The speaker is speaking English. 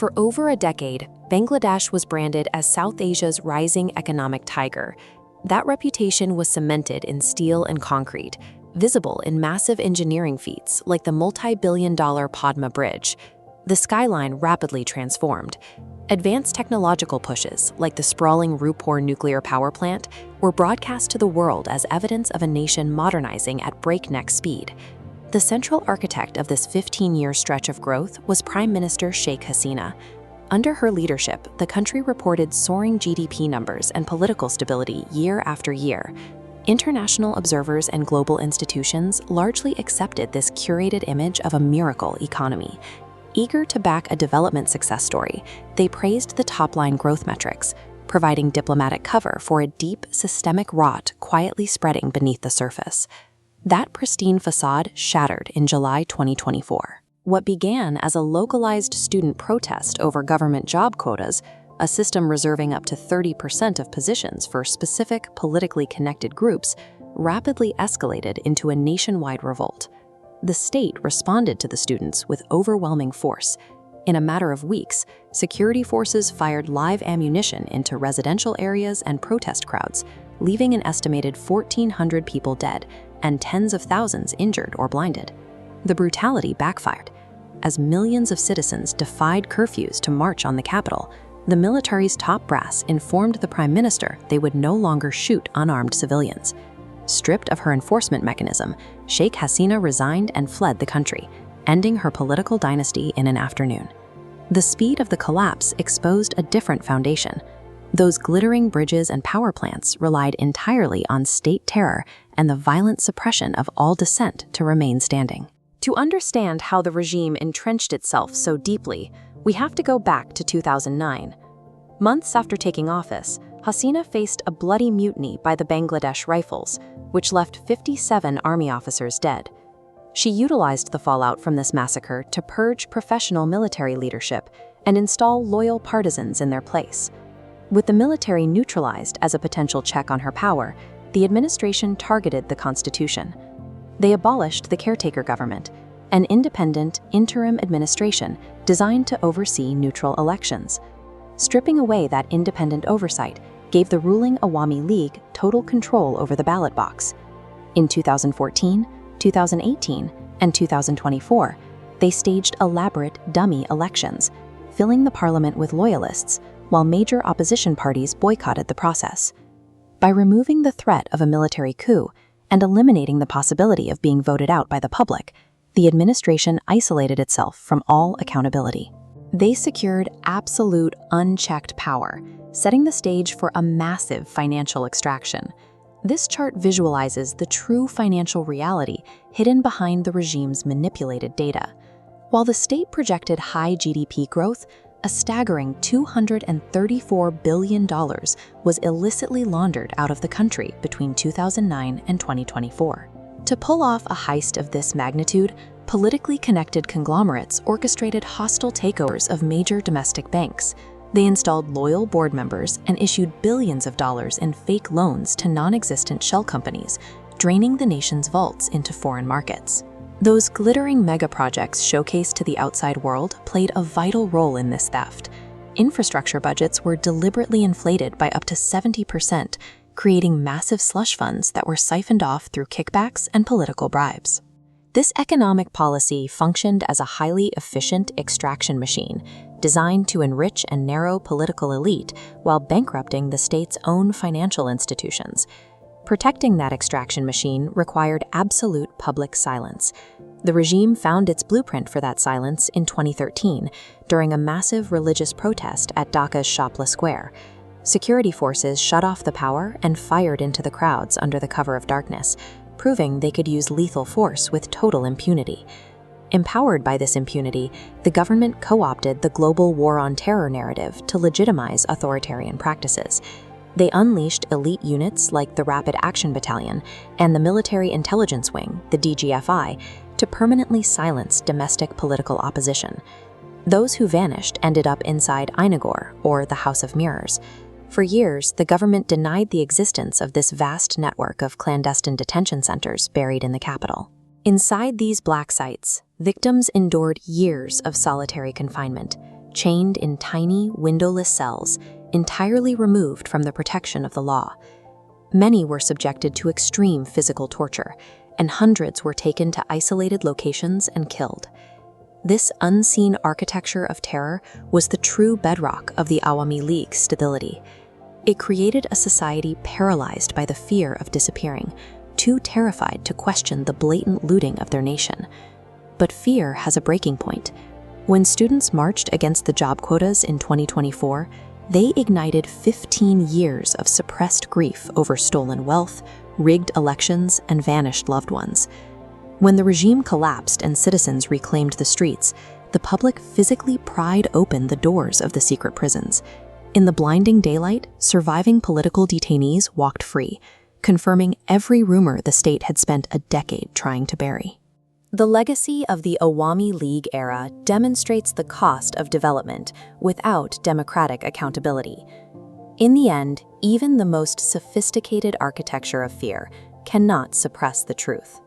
For over a decade, Bangladesh was branded as South Asia's rising economic tiger. That reputation was cemented in steel and concrete, visible in massive engineering feats like the multi-billion-dollar Padma Bridge. The skyline rapidly transformed. Advanced technological pushes, like the sprawling Rooppur nuclear power plant, were broadcast to the world as evidence of a nation modernizing at breakneck speed. The central architect of this 15-year stretch of growth was Prime Minister Sheikh Hasina. Under her leadership, the country reported soaring GDP numbers and political stability year after year. International observers and global institutions largely accepted this curated image of a miracle economy. Eager to back a development success story, they praised the top-line growth metrics, providing diplomatic cover for a deep, systemic rot quietly spreading beneath the surface. That pristine facade shattered in July 2024. What began as a localized student protest over government job quotas, a system reserving up to 30% of positions for specific politically connected groups, rapidly escalated into a nationwide revolt. The state responded to the students with overwhelming force. In a matter of weeks, security forces fired live ammunition into residential areas and protest crowds, leaving an estimated 1,400 people dead and tens of thousands injured or blinded. The brutality backfired. As millions of citizens defied curfews to march on the capital, the military's top brass informed the Prime Minister they would no longer shoot unarmed civilians. Stripped of her enforcement mechanism, Sheikh Hasina resigned and fled the country, ending her political dynasty in an afternoon. The speed of the collapse exposed a different foundation. Those glittering bridges and power plants relied entirely on state terror and the violent suppression of all dissent to remain standing. To understand how the regime entrenched itself so deeply, we have to go back to 2009. Months after taking office, Hasina faced a bloody mutiny by the Bangladesh Rifles, which left 57 army officers dead. She utilized the fallout from this massacre to purge professional military leadership and install loyal partisans in their place. With the military neutralized as a potential check on her power, the administration targeted the constitution. They abolished the caretaker government, an independent interim administration designed to oversee neutral elections. Stripping away that independent oversight gave the ruling Awami League total control over the ballot box. In 2014, 2018, and 2024, they staged elaborate dummy elections, filling the parliament with loyalists, while major opposition parties boycotted the process. By removing the threat of a military coup and eliminating the possibility of being voted out by the public, the administration isolated itself from all accountability. They secured absolute, unchecked power, setting the stage for a massive financial extraction. This chart visualizes the true financial reality hidden behind the regime's manipulated data. While the state projected high GDP growth, a staggering $234 billion was illicitly laundered out of the country between 2009 and 2024. To pull off a heist of this magnitude, politically connected conglomerates orchestrated hostile takeovers of major domestic banks. They installed loyal board members and issued billions of dollars in fake loans to non-existent shell companies, draining the nation's vaults into foreign markets. Those glittering mega-projects showcased to the outside world played a vital role in this theft. Infrastructure budgets were deliberately inflated by up to 70%, creating massive slush funds that were siphoned off through kickbacks and political bribes. This economic policy functioned as a highly efficient extraction machine, designed to enrich a narrow political elite while bankrupting the state's own financial institutions. Protecting that extraction machine required absolute public silence. The regime found its blueprint for that silence in 2013, during a massive religious protest at Dhaka's Shapla Square. Security forces shut off the power and fired into the crowds under the cover of darkness, proving they could use lethal force with total impunity. Empowered by this impunity, the government co-opted the global war on terror narrative to legitimize authoritarian practices. They unleashed elite units like the Rapid Action Battalion and the Military Intelligence Wing, the DGFI, to permanently silence domestic political opposition. Those who vanished ended up inside Ainagor, or the House of Mirrors. For years, the government denied the existence of this vast network of clandestine detention centers buried in the capital. Inside these black sites, victims endured years of solitary confinement, chained in tiny, windowless cells, entirely removed from the protection of the law. Many were subjected to extreme physical torture, and hundreds were taken to isolated locations and killed. This unseen architecture of terror was the true bedrock of the Awami League's stability. It created a society paralyzed by the fear of disappearing, too terrified to question the blatant looting of their nation. But fear has a breaking point. When students marched against the job quotas in 2024, they ignited 15 years of suppressed grief over stolen wealth, rigged elections, and vanished loved ones. When the regime collapsed and citizens reclaimed the streets, the public physically pried open the doors of the secret prisons. In the blinding daylight, surviving political detainees walked free, confirming every rumor the state had spent a decade trying to bury. The legacy of the Awami League era demonstrates the cost of development without democratic accountability. In the end, even the most sophisticated architecture of fear cannot suppress the truth.